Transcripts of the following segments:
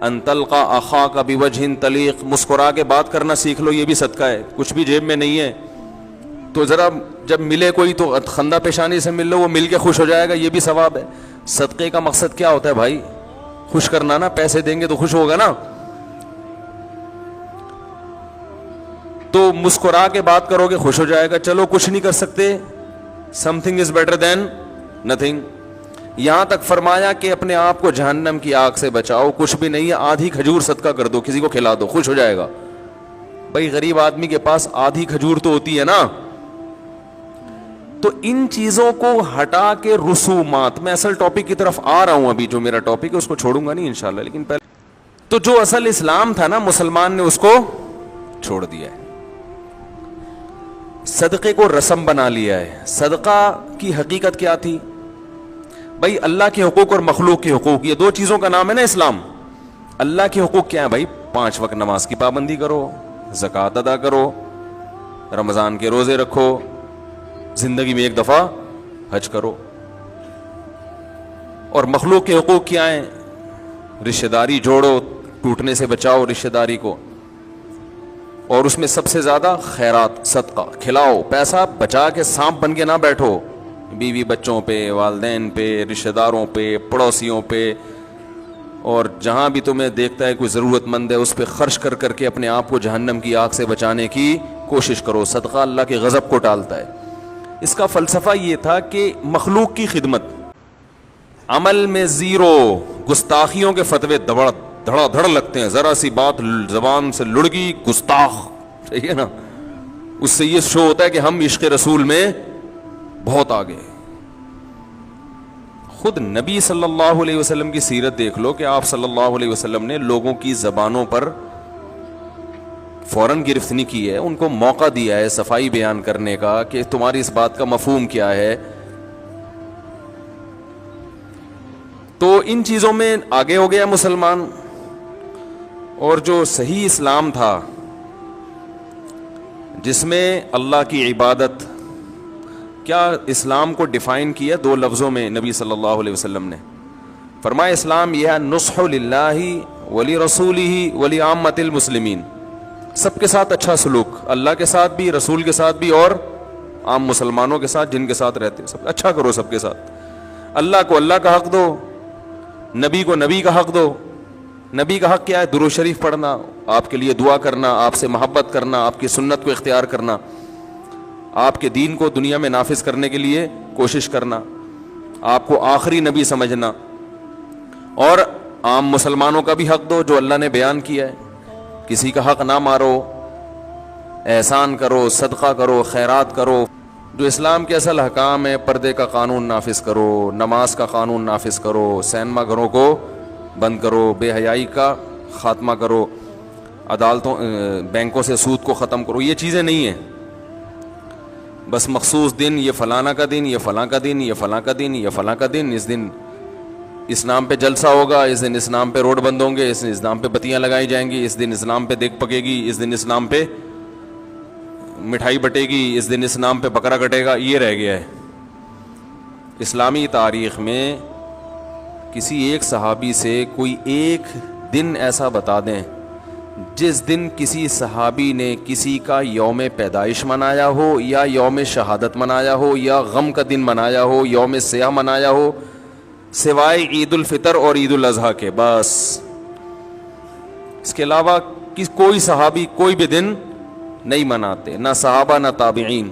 ان تلقى اخاك بوجه طلیق، مسکرا کے بات کرنا سیکھ لو، یہ بھی صدقہ ہے. کچھ بھی جیب میں نہیں ہے تو ذرا جب ملے کوئی تو خندہ پیشانی سے مل لو، وہ مل کے خوش ہو جائے گا، یہ بھی ثواب ہے. صدقے کا مقصد کیا ہوتا ہے بھائی؟ خوش کرنا نا، پیسے دیں گے تو خوش ہوگا نا. تو مسکرا کے بات کرو گے خوش ہو جائے گا. چلو کچھ نہیں کر سکتے، something is better than nothing. یہاں تک فرمایا کہ اپنے آپ کو جہنم کی آگ سے بچاؤ. کچھ بھی نہیں ہے، آدھی کھجور صدقہ کر دو، کسی کو کھلا دو، خوش ہو جائے گا. بھائی غریب آدمی کے پاس آدھی کھجور تو ہوتی ہے نا. تو ان چیزوں کو ہٹا کے رسومات، میں اصل ٹاپک کی طرف آ رہا ہوں. ابھی جو میرا ٹاپک ہے اس کو چھوڑوں گا نہیں انشاءاللہ، لیکن پہلے تو جو اصل اسلام تھا نا، مسلمان نے اس کو چھوڑ دیا ہے. صدقے کو رسم بنا لیا ہے. صدقہ کی حقیقت کیا تھی بھائی؟ اللہ کے حقوق اور مخلوق کے حقوق، یہ دو چیزوں کا نام ہے نا اسلام. اللہ کے حقوق کیا ہے بھائی؟ 5 وقت نماز کی پابندی کرو، زکوٰۃ ادا کرو، رمضان کے روزے رکھو، زندگی میں ایک دفعہ حج کرو. اور مخلوق کے حقوق کیا ہیں؟ رشتہ داری جوڑو، ٹوٹنے سے بچاؤ رشتہ داری کو. اور اس میں سب سے زیادہ خیرات، صدقہ کھلاؤ. پیسہ بچا کے سانپ بن کے نہ بیٹھو، بیوی بچوں پہ، والدین پہ، رشتہ داروں پہ، پڑوسیوں پہ، اور جہاں بھی تمہیں دیکھتا ہے کوئی ضرورت مند ہے اس پہ خرچ کر کر کے اپنے آپ کو جہنم کی آگ سے بچانے کی کوشش کرو. صدقہ اللہ کے غضب کو ٹالتا ہے. اس کا فلسفہ یہ تھا کہ مخلوق کی خدمت، عمل میں زیرو، گستاخیوں کے فتوے دھڑا دھڑ لگتے ہیں. ذرا سی بات زبان سے لڑ گئی، گستاخ، صحیح ہے نا. اس سے یہ شو ہوتا ہے کہ ہم عشق رسول میں بہت آگے. خود نبی صلی اللہ علیہ وسلم کی سیرت دیکھ لو کہ آپ صلی اللہ علیہ وسلم نے لوگوں کی زبانوں پر فوراً گرفت نہیں کی ہے، ان کو موقع دیا ہے صفائی بیان کرنے کا کہ تمہاری اس بات کا مفہوم کیا ہے. تو ان چیزوں میں آگے ہو گیا مسلمان. اور جو صحیح اسلام تھا جس میں اللہ کی عبادت، کیا اسلام کو ڈیفائن کیا 2 لفظوں میں نبی صلی اللہ علیہ وسلم نے فرمایا اسلام یہ ہے نصح للہ ولی رسولہ ولی عامۃ المسلمین. سب کے ساتھ اچھا سلوک، اللہ کے ساتھ بھی، رسول کے ساتھ بھی، اور عام مسلمانوں کے ساتھ جن کے ساتھ رہتے ہیں، سب اچھا کرو سب کے ساتھ. اللہ کو اللہ کا حق دو، نبی کو نبی کا حق دو. نبی کا حق کیا ہے؟ درود شریف پڑھنا، آپ کے لیے دعا کرنا، آپ سے محبت کرنا، آپ کی سنت کو اختیار کرنا، آپ کے دین کو دنیا میں نافذ کرنے کے لیے کوشش کرنا، آپ کو آخری نبی سمجھنا. اور عام مسلمانوں کا بھی حق دو جو اللہ نے بیان کیا ہے. کسی کا حق نہ مارو، احسان کرو، صدقہ کرو، خیرات کرو. جو اسلام کے اصل حکام ہے، پردے کا قانون نافذ کرو، نماز کا قانون نافذ کرو، سینما گھروں کو بند کرو، بے حیائی کا خاتمہ کرو، عدالتوں بینکوں سے سود کو ختم کرو. یہ چیزیں نہیں ہیں بس مخصوص دن، یہ فلانا کا دن، یہ فلاں کا دن، یہ فلاں کا دن، یہ فلاں کا دن، اس دن اس نام پہ جلسہ ہوگا، اس دن اس نام پہ روڈ بند ہوں گے، اس نام پہ بتیاں لگائی جائیں گی، اس دن اس نام پہ دیگ پکے گی، اس دن اس نام پہ مٹھائی بٹے گی، اس دن اس نام پہ بکرا کٹے گا. یہ رہ گیا ہے. اسلامی تاریخ میں کسی ایک صحابی سے کوئی ایک دن ایسا بتا دیں جس دن کسی صحابی نے کسی کا یوم پیدائش منایا ہو، یا یوم شہادت منایا ہو، یا غم کا دن منایا ہو، یوم سیاہ منایا ہو، سوائے عید الفطر اور عید الاضحیٰ کے. بس اس کے علاوہ کوئی صحابی کوئی بھی دن نہیں مناتے، نہ صحابہ نہ تابعین.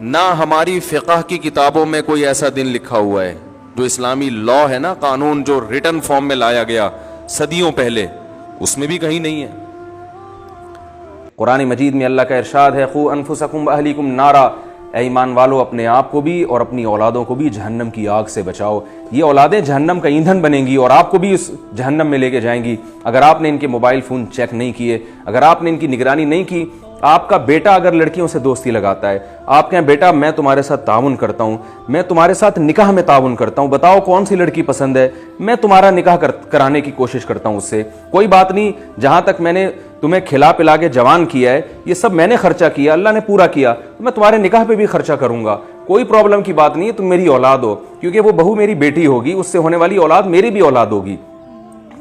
نہ ہماری فقہ کی کتابوں میں کوئی ایسا دن لکھا ہوا ہے. جو اسلامی لا ہے نا، قانون جو ریٹن فارم میں لایا گیا صدیوں پہلے، اس میں بھی کہیں نہیں ہے. قرآن مجید میں اللہ کا ارشاد ہے قوا انفسکم واہلیکم نارا، اے ایمان والو اپنے آپ کو بھی اور اپنی اولادوں کو بھی جہنم کی آگ سے بچاؤ. یہ اولادیں جہنم کا ایندھن بنیں گی اور آپ کو بھی اس جہنم میں لے کے جائیں گی. اگر آپ نے ان کے موبائل فون چیک نہیں کیے، اگر آپ نے ان کی نگرانی نہیں کی. آپ کا بیٹا اگر لڑکیوں سے دوستی لگاتا ہے، آپ کہیں بیٹا میں تمہارے ساتھ تعاون کرتا ہوں، میں تمہارے ساتھ نکاح میں تعاون کرتا ہوں، بتاؤ کون سی لڑکی پسند ہے، میں تمہارا نکاح کرانے کی کوشش کرتا ہوں اس سے. کوئی بات نہیں، جہاں تک میں نے تمہیں کھلا پلا کے جوان کیا ہے، یہ سب میں نے خرچہ کیا، اللہ نے پورا کیا، تو میں تمہارے نکاح پہ بھی خرچہ کروں گا. کوئی پرابلم کی بات نہیں ہے، تم میری اولاد ہو، کیونکہ وہ بہو میری بیٹی ہوگی، اس سے ہونے والی اولاد میری بھی اولاد ہوگی.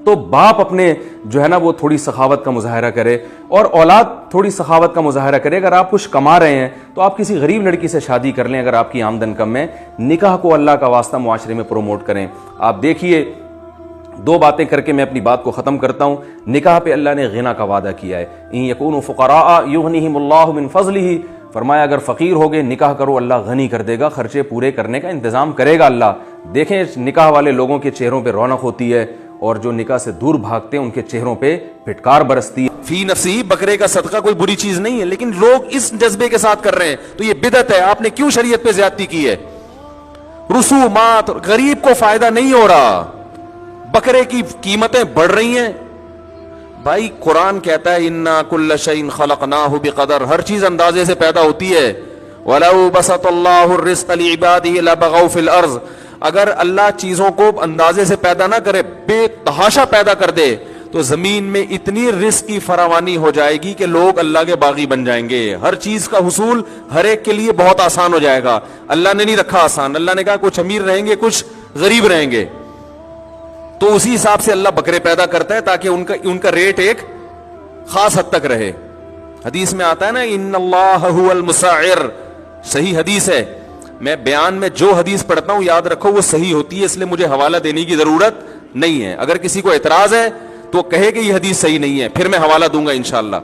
تو باپ اپنے جو ہے نا وہ تھوڑی سخاوت کا مظاہرہ کرے اور اولاد تھوڑی سخاوت کا مظاہرہ کرے. اگر آپ کچھ کما رہے ہیں تو آپ کسی غریب لڑکی سے شادی کر لیں. اگر آپ کی آمدن کم ہے, نکاح کو اللہ کا واسطہ معاشرے میں پروموٹ کریں. آپ دیکھیے, دو باتیں کر کے میں اپنی بات کو ختم کرتا ہوں. نکاح پہ اللہ نے غنا کا وعدہ کیا ہے, ان یکونوا فقراء یغنیہم اللہ من فضلہ, فرمایا اگر فقیر ہوگے نکاح کرو, اللہ غنی کر دے گا, خرچے پورے کرنے کا انتظام کرے گا اللہ. دیکھیں نکاح والے لوگوں کے چہروں پہ رونق ہوتی ہے, اور جو نکاح سے دور بھاگتے ہیں ان کے چہروں پہ پھٹکار برستی ہے. فی نفسی, بکرے کا صدقہ کوئی بری چیز نہیں ہے, لیکن لوگ اس جذبے کے ساتھ کر رہے ہیں تو یہ بدعت ہے. آپ نے کیوں شریعت پہ زیادتی کی ہے؟ رسومات, غریب کو فائدہ نہیں ہو رہا, بکرے کی قیمتیں بڑھ رہی ہیں. بھائی قرآن کہتا ہے انا کل شیء خلقناہ بقدر, ہر چیز اندازے سے پیدا ہوتی ہے. وَلَوْ بَسَطَ اللَّهُ الرِّزْقَ لِعِبَادِهِ لَبَغَوْا فِي الْأَرْضِ, اگر اللہ چیزوں کو اندازے سے پیدا نہ کرے, بے تحاشا پیدا کر دے, تو زمین میں اتنی رزق کی فراوانی ہو جائے گی کہ لوگ اللہ کے باغی بن جائیں گے. ہر چیز کا حصول ہر ایک کے لیے بہت آسان ہو جائے گا. اللہ نے نہیں رکھا آسان, اللہ نے کہا کچھ امیر رہیں گے کچھ غریب رہیں گے. تو اسی حساب سے اللہ بکرے پیدا کرتا ہے تاکہ ان کا ریٹ ایک خاص حد تک رہے. حدیث میں آتا ہے نا ان اللہ هو المسعر, صحیح حدیث ہے. میں بیان میں جو حدیث پڑھتا ہوں یاد رکھو وہ صحیح ہوتی ہے, اس لیے مجھے حوالہ دینے کی ضرورت نہیں ہے. اگر کسی کو اعتراض ہے تو کہے کہ یہ حدیث صحیح نہیں ہے, پھر میں حوالہ دوں گا انشاءاللہ.